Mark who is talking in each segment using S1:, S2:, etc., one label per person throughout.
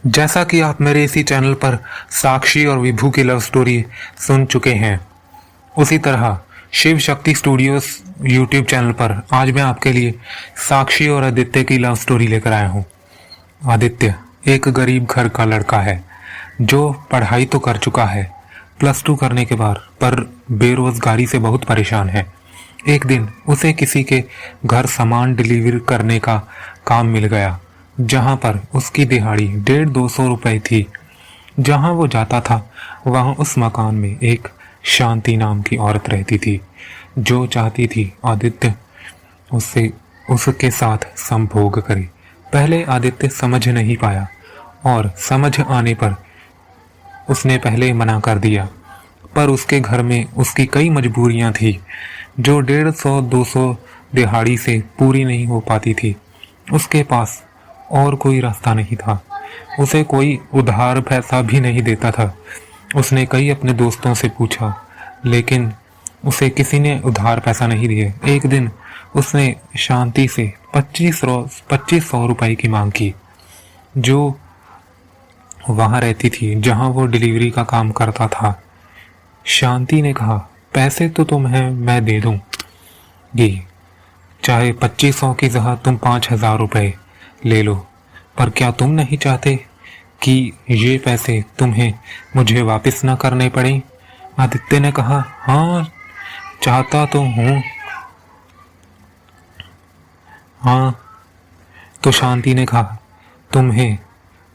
S1: जैसा कि आप मेरे इसी चैनल पर साक्षी और विभू की लव स्टोरी सुन चुके हैं, उसी तरह Shiv Shakti studios YouTube channel पर आज मैं आपके लिए साक्षी और आदित्य की लव स्टोरी लेकर आया हूँ। आदित्य एक गरीब घर का लड़का है जो पढ़ाई तो कर चुका है +2 करने के बाद, पर बेरोजगारी से बहुत परेशान है। एक दिन उसे किसी के घर सामान डिलीवर करने का काम मिल गया, जहां पर उसकी दिहाड़ी 150-200 रुपए थी। जहां वो जाता था वहां उस मकान में एक शांति नाम की औरत रहती थी, जो चाहती थी आदित्य उसके साथ संभोग करे। पहले आदित्य समझ नहीं पाया और समझ आने पर उसने पहले मना कर दिया, पर उसके घर में उसकी कई मजबूरियां थी जो 150-200 दिहाड़ी से पूरी नहीं हो पाती थी। उसके पास और कोई रास्ता नहीं था, उसे कोई उधार पैसा भी नहीं देता था। उसने कई अपने दोस्तों से पूछा, लेकिन उसे किसी ने उधार पैसा नहीं दिए। एक दिन उसने शांति से 2500 रुपए की मांग की, जो वहां रहती थी जहां वो डिलीवरी का काम करता था। शांति ने कहा, पैसे तो तुम्हें मैं दे दूंगी, चाहे 2500 की जगह तुम 5000 रुपए ले लो, पर क्या तुम नहीं चाहते कि ये पैसे तुम्हें मुझे वापस ना करने पड़े? आदित्य ने कहा, हाँ चाहता तो हूँ। हाँ, तो शांति ने कहा, तुम्हें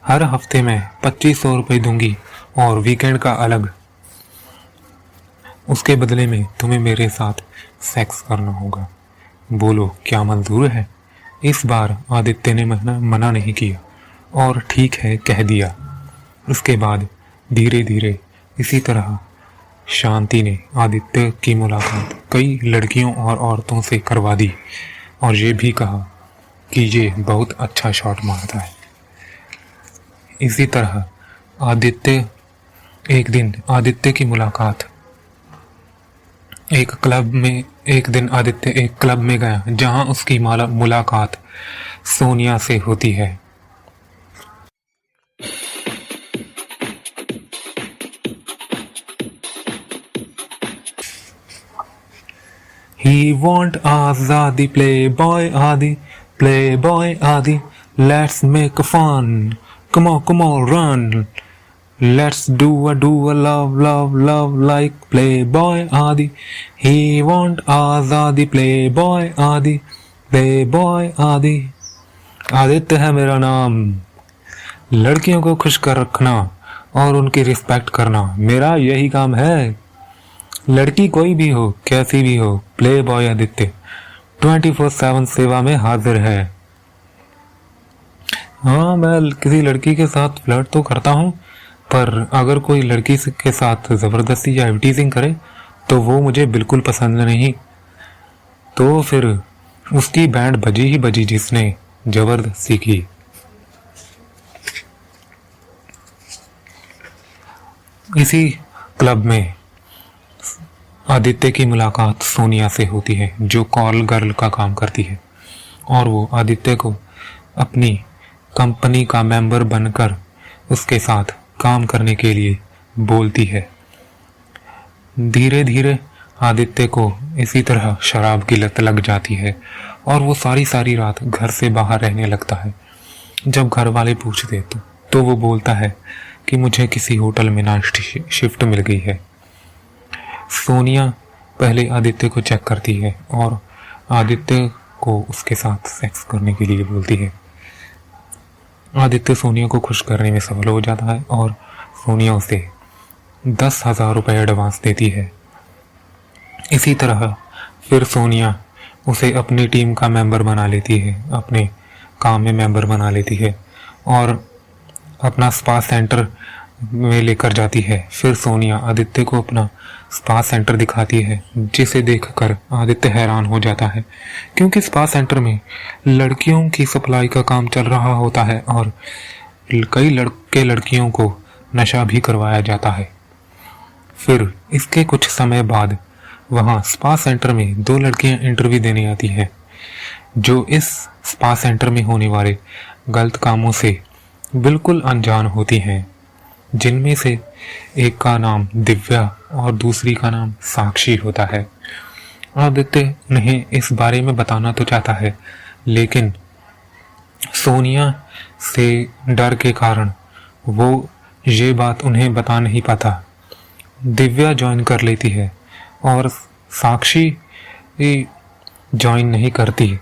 S1: हर हफ्ते में 2500 रुपये दूंगी और वीकेंड का अलग। उसके बदले में तुम्हें मेरे साथ सेक्स करना होगा। बोलो क्या मंजूर है? इस बार आदित्य ने मना नहीं किया और ठीक है कह दिया। उसके बाद धीरे धीरे इसी तरह शांति ने आदित्य की मुलाकात कई लड़कियों और औरतों से करवा दी और ये भी कहा कि ये बहुत अच्छा शॉट मारता है। इसी तरह आदित्य की मुलाकात एक क्लब में गया, जहां उसकी मुलाकात सोनिया से होती है। He want Azadi, playboy Adi, let's make fun, come on, run. Let's do a love like playboy Adi. He want Azadi, playboy Adi. Aditya है मेरा नाम। लड़कियों को खुश कर रखना और उनकी रिस्पेक्ट करना मेरा यही काम है। लड़की कोई भी हो, कैसी भी हो, प्ले बॉय आदित्य 24/7 सेवा में हाजिर है। हाँ, मैं किसी लड़की के साथ फ्लर्ट तो करता हूँ, पर अगर कोई लड़की के साथ ज़बरदस्ती या टीजिंग करे तो वो मुझे बिल्कुल पसंद नहीं। तो फिर उसकी बैंड बजी ही बजी जिसने जबरदस्ती की। इसी क्लब में आदित्य की मुलाकात सोनिया से होती है, जो कॉल गर्ल का काम करती है, और वो आदित्य को अपनी कंपनी का मेंबर बनकर उसके साथ काम करने के लिए बोलती है। धीरे धीरे आदित्य को इसी तरह शराब की लत लग जाती है और वो सारी रात घर से बाहर रहने लगता है। जब घर वाले पूछते तो वो बोलता है कि मुझे किसी होटल में नाइट शिफ्ट मिल गई है। सोनिया पहले आदित्य को चेक करती है और आदित्य को उसके साथ सेक्स करने के लिए बोलती है। आदित्य सोनिया को खुश करने में सफल हो जाता है और सोनिया उसे 10,000 रुपये एडवांस देती है। इसी तरह फिर सोनिया उसे अपनी टीम का मेंबर बना लेती है, अपने काम में मेंबर बना लेती है और अपना स्पा सेंटर में लेकर जाती है। फिर सोनिया आदित्य को अपना स्पा सेंटर दिखाती है, जिसे देखकर आदित्य हैरान हो जाता है, क्योंकि स्पा सेंटर में लड़कियों की सप्लाई का काम चल रहा होता है और कई लड़कियों को नशा भी करवाया जाता है। फिर इसके कुछ समय बाद वहां स्पा सेंटर में 2 लड़कियां इंटरव्यू देने आती हैं, जो इस स्पा सेंटर में होने वाले गलत कामों से बिल्कुल अनजान होती हैं, जिनमें से एक का नाम दिव्या और दूसरी का नाम साक्षी होता है। आदित्य उन्हें इस बारे में बताना तो चाहता है, लेकिन सोनिया से डर के कारण वो ये बात उन्हें बता नहीं पाता। दिव्या ज्वाइन कर लेती है और साक्षी ज्वाइन नहीं करती।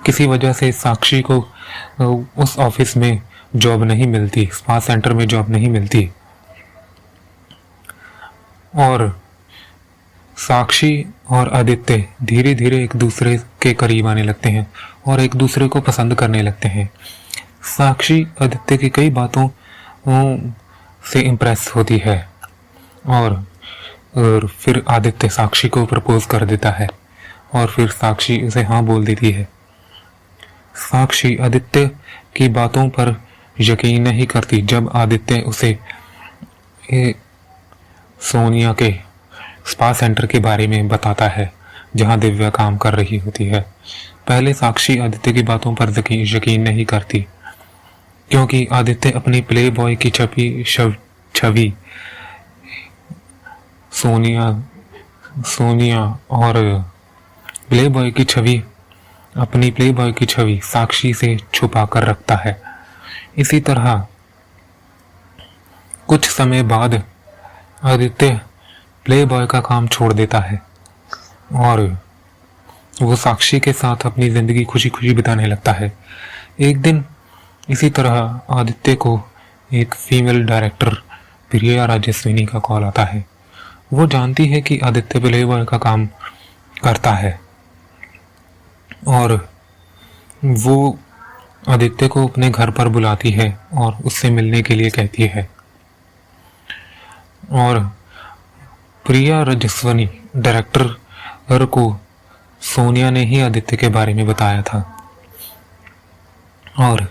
S1: किसी वजह से साक्षी को उस ऑफिस में जॉब नहीं मिलती, स्पा सेंटर में जॉब नहीं मिलती, और साक्षी और आदित्य धीरे धीरे एक दूसरे के करीब आने लगते हैं और एक दूसरे को पसंद करने लगते हैं। साक्षी आदित्य की कई बातों से इम्प्रेस होती है और फिर आदित्य साक्षी को प्रपोज कर देता है और फिर साक्षी उसे हाँ बोल देती है। साक्षी आदित्य की बातों पर यकीन नहीं करती जब आदित्य उसे सोनिया के स्पा सेंटर के बारे में बताता है जहां दिव्या काम कर रही होती है। पहले साक्षी आदित्य की बातों पर यकीन नहीं करती, क्योंकि आदित्य अपनी प्ले बॉय की छवि सोनिया और अपनी प्ले बॉय की छवि साक्षी से छुपा कर रखता है। इसी तरह कुछ समय बाद आदित्य प्ले बॉय का काम छोड़ देता है और वो साक्षी के साथ अपनी जिंदगी खुशी खुशी बिताने लगता है। एक दिन इसी तरह आदित्य को एक फीमेल डायरेक्टर प्रिया राजस्विनी का कॉल आता है। वो जानती है कि आदित्य प्ले बॉय का काम करता है और वो आदित्य को अपने घर पर बुलाती है और उससे मिलने के लिए कहती है। और प्रिया राजस्विनी डायरेक्टर को सोनिया ने ही आदित्य के बारे में बताया था और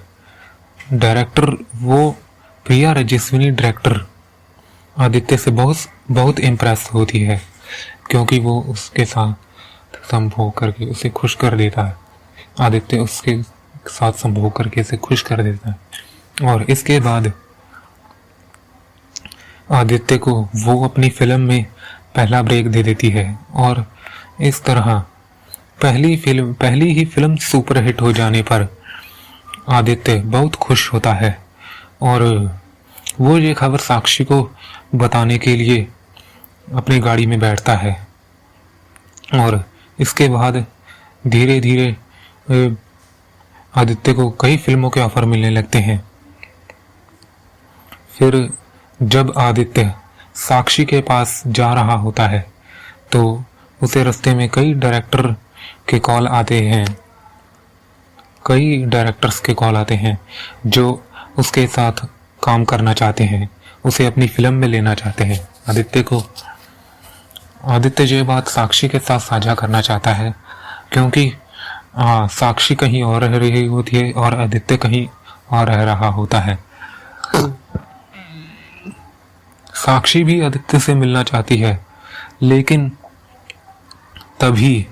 S1: प्रिया राजस्विनी डायरेक्टर आदित्य से बहुत इम्प्रेस होती है, क्योंकि वो उसके साथ संभोग करके उसे खुश कर देता है। आदित्य उसके साथ संभोग करके उसे खुश कर देता है और इसके बाद आदित्य को वो अपनी फिल्म में पहला ब्रेक दे देती है और इस तरह पहली ही फिल्म सुपरहिट हो जाने पर आदित्य बहुत खुश होता है और वो ये खबर साक्षी को बताने के लिए अपनी गाड़ी में बैठता है। और इसके बाद धीरे धीरे आदित्य को कई फिल्मों के ऑफर मिलने लगते हैं। फिर जब आदित्य साक्षी के पास जा रहा होता है तो उसे रास्ते में कई डायरेक्टर्स के कॉल आते हैं जो उसके साथ काम करना चाहते हैं, उसे अपनी फिल्म में लेना चाहते हैं। आदित्य ये बात साक्षी के साथ साझा करना चाहता है, क्योंकि साक्षी कहीं और रह रही होती है और आदित्य कहीं और रह रहा होता है। साक्षी भी आदित्य से मिलना चाहती है, लेकिन तभी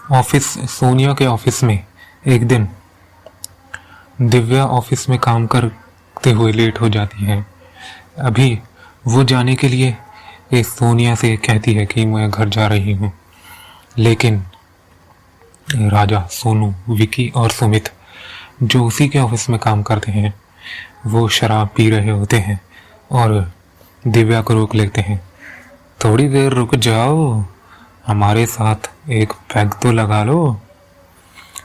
S1: सोनिया के ऑफिस में एक दिन दिव्या ऑफिस में काम करते हुए लेट हो जाती है। अभी वो जाने के लिए सोनिया से कहती है कि मैं घर जा रही हूँ, लेकिन राजा, सोनू, विकी और सुमित जो उसी के ऑफिस में काम करते हैं वो शराब पी रहे होते हैं और दिव्या को रोक लेते हैं। थोड़ी देर रुक जाओ, हमारे साथ एक पैग तो लगा लो।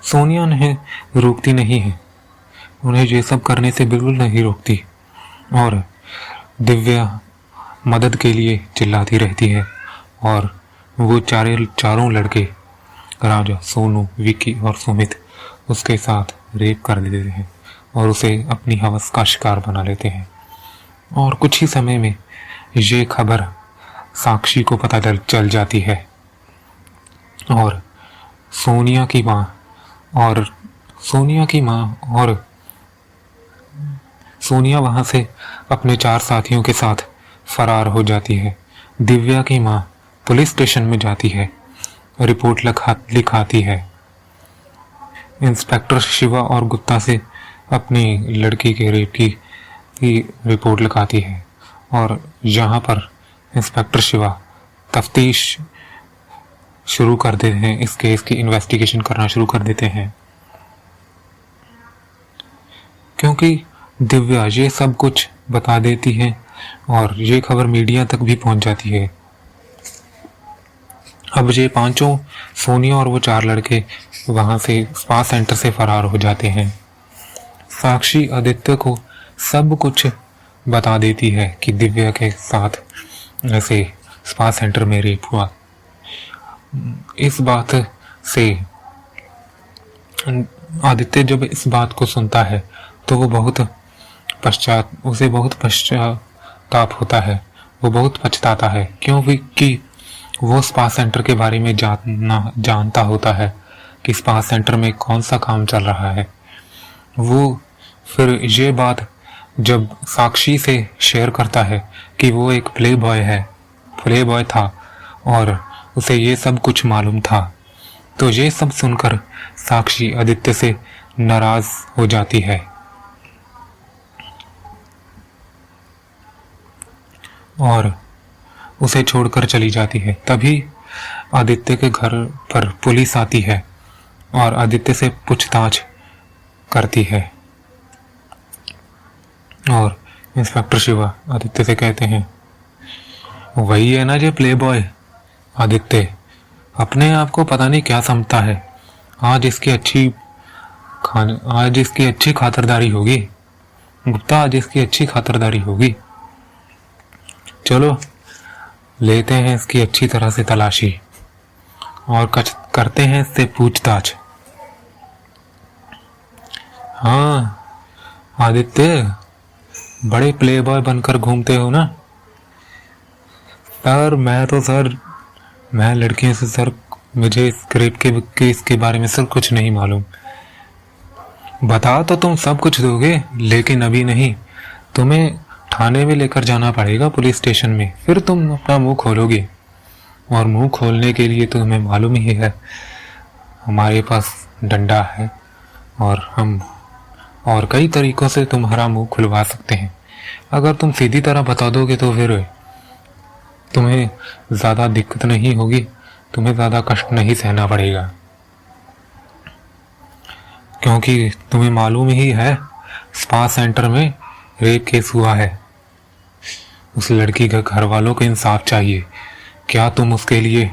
S1: सोनिया उन्हें रोकती नहीं है, उन्हें ये सब करने से बिल्कुल नहीं रोकती और दिव्या मदद के लिए चिल्लाती रहती है और वो चारों लड़के राजा, सोनू, विकी और सुमित उसके साथ रेप कर देते हैं और उसे अपनी हवस का शिकार बना लेते हैं। और कुछ ही समय में ये खबर साक्षी को पता चल जाती है और सोनिया की माँ और सोनिया वहां से अपने 4 साथियों के साथ फरार हो जाती है। दिव्या की माँ पुलिस स्टेशन में जाती है, रिपोर्ट लिखाती है। इंस्पेक्टर शिवा और गुप्ता से अपनी लड़की के रेप की रिपोर्ट लिखाती है और यहाँ पर इंस्पेक्टर शिवा तफ्तीश शुरू कर देते हैं, इस केस की इन्वेस्टिगेशन करना शुरू कर देते हैं। क्योंकि दिव्या ये सब कुछ बता देती है और ये खबर मीडिया तक भी पहुंच जाती है। अब ये पांचों, सोनिया और वो 4 लड़के वहां से स्पा सेंटर से फरार हो जाते हैं। साक्षी आदित्य को सब कुछ बता देती है कि दिव्या के साथ ऐसे स्पा सेंटर में रेप हुआ। इस बात से आदित्य जब इस बात को सुनता है तो वो उसे बहुत पश्चाताप होता है, वो बहुत पछताता है, क्योंकि वो स्पा सेंटर के बारे में जानता होता है कि स्पा सेंटर में कौन सा काम चल रहा है। वो फिर ये बात जब साक्षी से शेयर करता है कि वो एक प्ले बॉय था और उसे ये सब कुछ मालूम था, तो ये सब सुनकर साक्षी आदित्य से नाराज हो जाती है और उसे छोड़कर चली जाती है। तभी आदित्य के घर पर पुलिस आती है और आदित्य से पूछताछ करती है और इंस्पेक्टर शिवा आदित्य से कहते हैं, वही है ना ये प्ले बॉय। आदित्य अपने आप को पता नहीं क्या समझता है, आज इसकी अच्छी खातिरदारी होगी गुप्ता, आज इसकी अच्छी खातिरदारी होगी। चलो लेते हैं इसकी अच्छी तरह से तलाशी और करते हैं इससे पूछताछ। हाँ आदित्य, बड़े प्ले बॉय बनकर घूमते हो ना? सर मैं लड़कियों से सर, मुझे स्क्रिप्ट के केस के बारे में सर कुछ नहीं मालूम। बता तो तुम सब कुछ दोगे, लेकिन अभी नहीं, तुम्हें थाने में लेकर जाना पड़ेगा, पुलिस स्टेशन में, फिर तुम अपना मुंह खोलोगे। और मुंह खोलने के लिए तो तुम्हें मालूम ही है हमारे पास डंडा है और हम और कई तरीकों से तुम्हारा मुंह खुलवा सकते हैं। अगर तुम सीधी तरह बता दोगे तो फिर तुम्हें ज़्यादा दिक्कत नहीं होगी, तुम्हें ज़्यादा कष्ट नहीं सहना पड़ेगा, क्योंकि तुम्हें मालूम ही है स्पा सेंटर में रेप केस हुआ है। उस लड़की के घर वालों को इंसाफ चाहिए। क्या तुम उसके लिए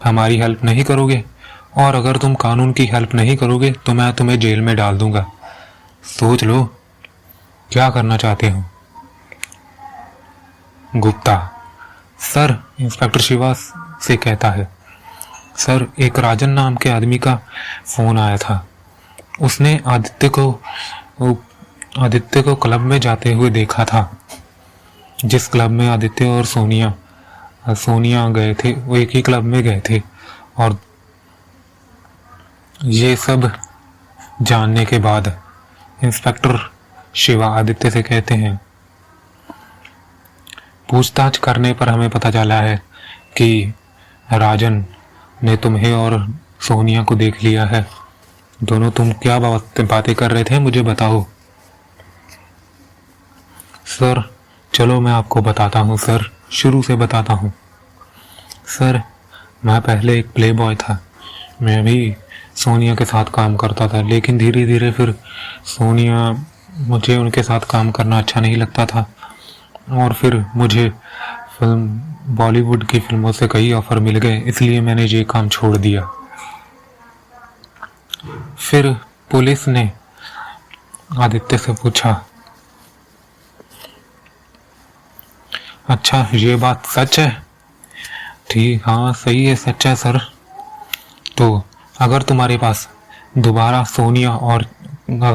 S1: हमारी हेल्प नहीं करोगे? और अगर तुम कानून की हेल्प नहीं करोगे तो मैं तुम्हें जेल में डाल दूंगा। सोच लो क्या करना चाहते हो। गुप्ता सर, इंस्पेक्टर शिवा से कहता है, सर एक राजन नाम के आदमी का फोन आया था। उसने आदित्य को क्लब में जाते हुए देखा था, जिस क्लब में आदित्य और सोनिया गए थे, वो एक ही क्लब में गए थे। और ये सब जानने के बाद इंस्पेक्टर शिवा आदित्य से कहते हैं, पूछताछ करने पर हमें पता चला है कि राजन ने तुम्हें और सोनिया को देख लिया है। दोनों तुम क्या बातें कर रहे थे, मुझे बताओ। सर चलो मैं आपको बताता हूँ सर, शुरू से बताता हूँ। सर मैं पहले एक प्ले बॉय था, मैं भी सोनिया के साथ काम करता था, लेकिन धीरे धीरे फिर मुझे उनके साथ काम करना अच्छा नहीं लगता था और फिर मुझे बॉलीवुड की फिल्मों से कई ऑफर मिल गए, इसलिए मैंने ये काम छोड़ दिया। फिर पुलिस ने आदित्य से पूछा, अच्छा ये बात सच है? ठीक, हाँ सही है, सच है सर। तो अगर तुम्हारे पास दोबारा सोनिया और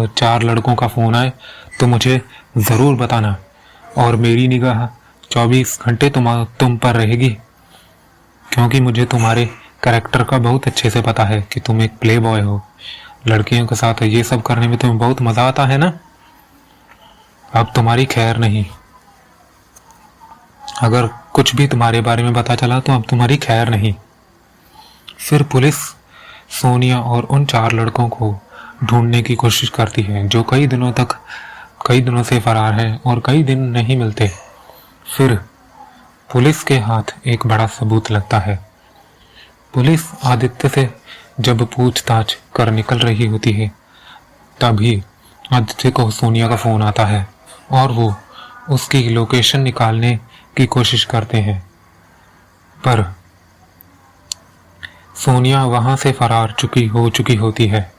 S1: 4 लड़कों का फोन आए तो मुझे ज़रूर बताना, और मेरी निगाह 24 घंटे तुम पर रहेगी, क्योंकि मुझे तुम्हारे कैरेक्टर का बहुत अच्छे से पता है कि तुम एक प्ले बॉय हो। लड़कियों के साथ ये सब करने में तुम्हें बहुत मज़ा आता है ना। अब तुम्हारी खैर नहीं, अगर कुछ भी तुम्हारे बारे में पता चला तो अब तुम्हारी खैर नहीं। फिर पुलिस सोनिया और उन 4 लड़कों को ढूंढने की कोशिश करती है, जो कई दिनों से फरार है और कई दिन नहीं मिलते। फिर पुलिस के हाथ एक बड़ा सबूत लगता है। पुलिस आदित्य से जब पूछताछ कर निकल रही होती है, तभी आदित्य को सोनिया का फोन आता है और वो उसकी लोकेशन निकालने की कोशिश करते हैं, पर सोनिया वहां से फरार हो चुकी होती है।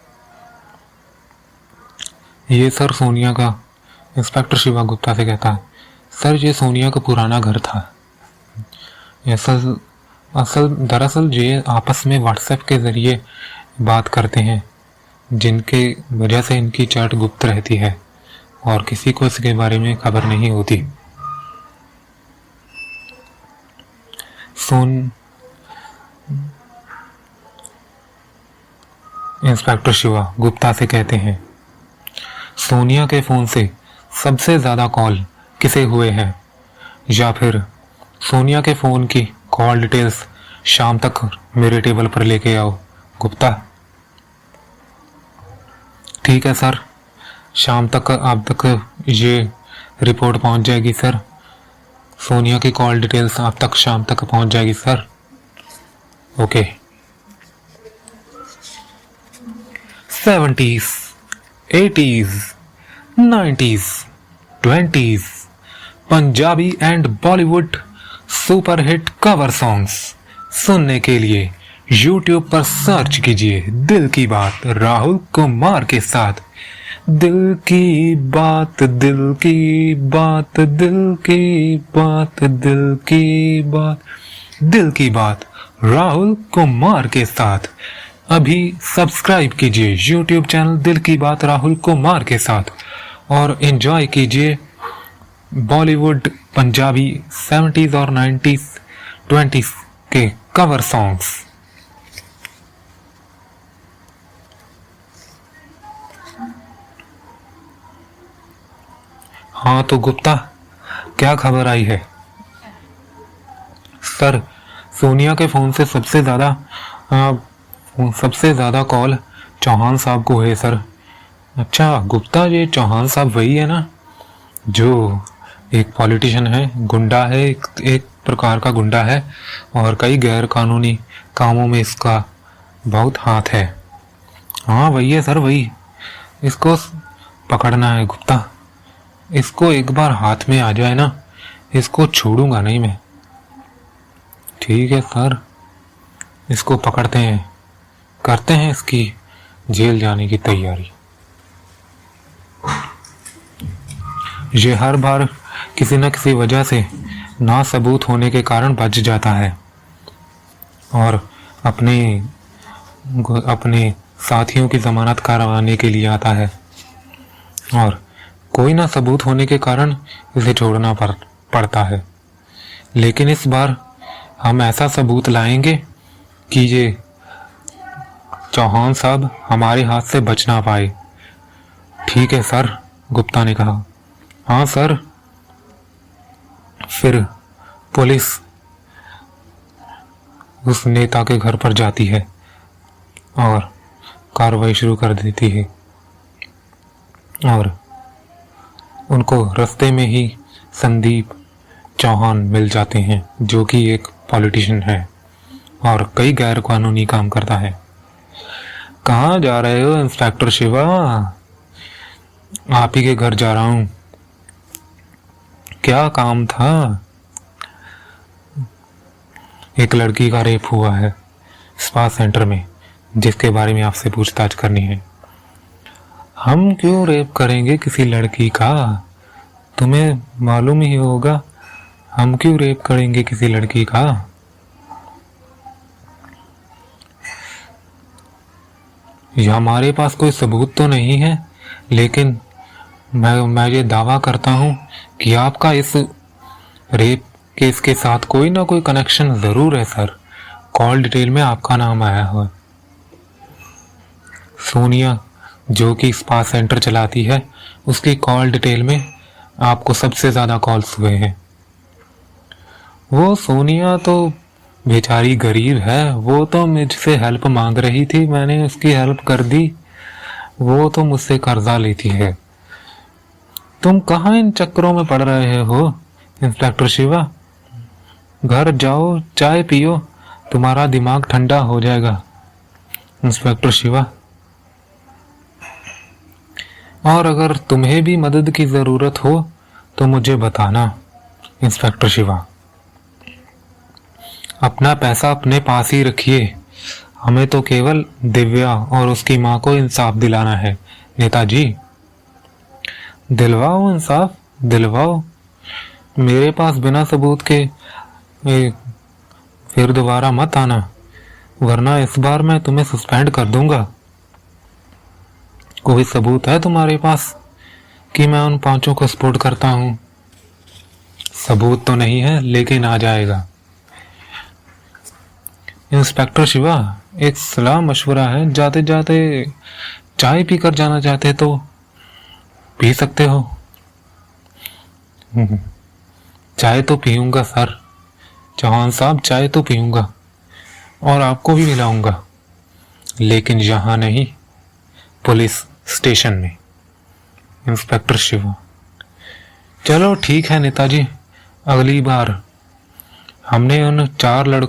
S1: ये सर सोनिया का, इंस्पेक्टर गुप्ता से कहता है, सर ये सोनिया का पुराना घर था। दरअसल ये आपस में व्हाट्सएप के जरिए बात करते हैं, जिनके वजह से इनकी चैट गुप्त रहती है और किसी को इसके बारे में खबर नहीं होती। इंस्पेक्टर शिवा गुप्ता से कहते हैं, सोनिया के फोन से सबसे ज्यादा कॉल किसे हुए हैं, या फिर सोनिया के फोन की कॉल डिटेल्स शाम तक मेरे टेबल पर लेके आओ गुप्ता। ठीक है सर, शाम तक आप तक ये रिपोर्ट पहुंच जाएगी सर। सोनिया की कॉल डिटेल्स आप तक शाम तक पहुंच जाएगी sir. Okay. 70s, 80s, 90s, 20s Punjabi and Bollywood superhit cover songs सुनने के लिए YouTube पर सर्च कीजिए दिल की बात राहुल कुमार के साथ। दिल की बात, दिल की बात, दिल की बात, दिल की बात, दिल की बात राहुल कुमार के साथ। अभी सब्सक्राइब कीजिए YouTube चैनल दिल की बात राहुल कुमार के साथ और एंजॉय कीजिए बॉलीवुड, पंजाबी 70s और 90s, 20s के कवर सॉन्ग्स। हाँ तो गुप्ता, क्या खबर आई है? सर, सोनिया के फोन से सबसे ज्यादा कॉल चौहान साहब को है सर। अच्छा गुप्ता, ये चौहान साहब वही है ना जो एक पॉलिटिशियन है, गुंडा है, एक प्रकार का गुंडा है और कई गैर कानूनी कामों में इसका बहुत हाथ है। हाँ वही है सर, वही। इसको पकड़ना है गुप्ता। इसको एक बार हाथ में आ जाए ना, इसको छोड़ूंगा नहीं मैं। ठीक है सर, इसको पकड़ते हैं, करते हैं इसकी जेल जाने की तैयारी। ये हर बार किसी न किसी वजह से ना सबूत होने के कारण बच जाता है और अपने साथियों की जमानत करवाने के लिए आता है, और कोई ना सबूत होने के कारण इसे छोड़ना पड़ता है। लेकिन इस बार हम ऐसा सबूत लाएंगे कि ये चौहान साहब हमारे हाथ से बच ना पाए। ठीक है सर, गुप्ता ने कहा। हाँ सर। फिर पुलिस उस नेता के घर पर जाती है और कार्रवाई शुरू कर देती है, और उनको रास्ते में ही संदीप चौहान मिल जाते हैं, जो कि एक पॉलिटिशियन है और कई गैर कानूनी काम करता है। कहाँ जा रहे हो इंस्पेक्टर शिवा? आप ही के घर जा रहा हूँ। क्या काम था? एक लड़की का रेप हुआ है स्पा सेंटर में, जिसके बारे में आपसे पूछताछ करनी है। हम क्यों रेप करेंगे किसी लड़की का? तुम्हें मालूम ही होगा, हम क्यों रेप करेंगे किसी लड़की का? हमारे पास कोई सबूत तो नहीं है, लेकिन मैं ये दावा करता हूं कि आपका इस रेप केस के साथ कोई ना कोई कनेक्शन जरूर है सर। कॉल डिटेल में आपका नाम आया हुआ। सोनिया जो कि स्पा सेंटर चलाती है, उसकी कॉल डिटेल में आपको सबसे ज्यादा कॉल्स हुए हैं। वो सोनिया तो बेचारी गरीब है, वो तो मुझसे हेल्प मांग रही थी, मैंने उसकी हेल्प कर दी। वो तो मुझसे कर्जा लेती है। तुम कहाँ इन चक्करों में पड़ रहे हो इंस्पेक्टर शिवा? घर जाओ, चाय पियो, तुम्हारा दिमाग ठंडा हो जाएगा। इंस्पेक्टर शिवा, और अगर तुम्हें भी मदद की जरूरत हो तो मुझे बताना। इंस्पेक्टर शिवा, अपना पैसा अपने पास ही रखिए, हमें तो केवल दिव्या और उसकी माँ को इंसाफ दिलाना है नेताजी। दिलवाओ इंसाफ, दिलवाओ। मेरे पास बिना सबूत के फिर दोबारा मत आना, वरना इस बार मैं तुम्हें सस्पेंड कर दूंगा। कोई सबूत है तुम्हारे पास कि मैं उन पांचों को सपोर्ट करता हूं? सबूत तो नहीं है, लेकिन आ जाएगा। इंस्पेक्टर शिवा, एक सलाह मशवरा है, जाते जाते चाय पीकर जाना चाहते तो पी सकते हो। चाय तो पीऊंगा सर, चौहान साहब, चाय तो पीऊंगा और आपको भी मिलाऊंगा, लेकिन यहां नहीं, पुलिस स्टेशन में। इंस्पेक्टर शिवा, चलो ठीक है नेताजी, अगली बार हमने उन 4 लड़कों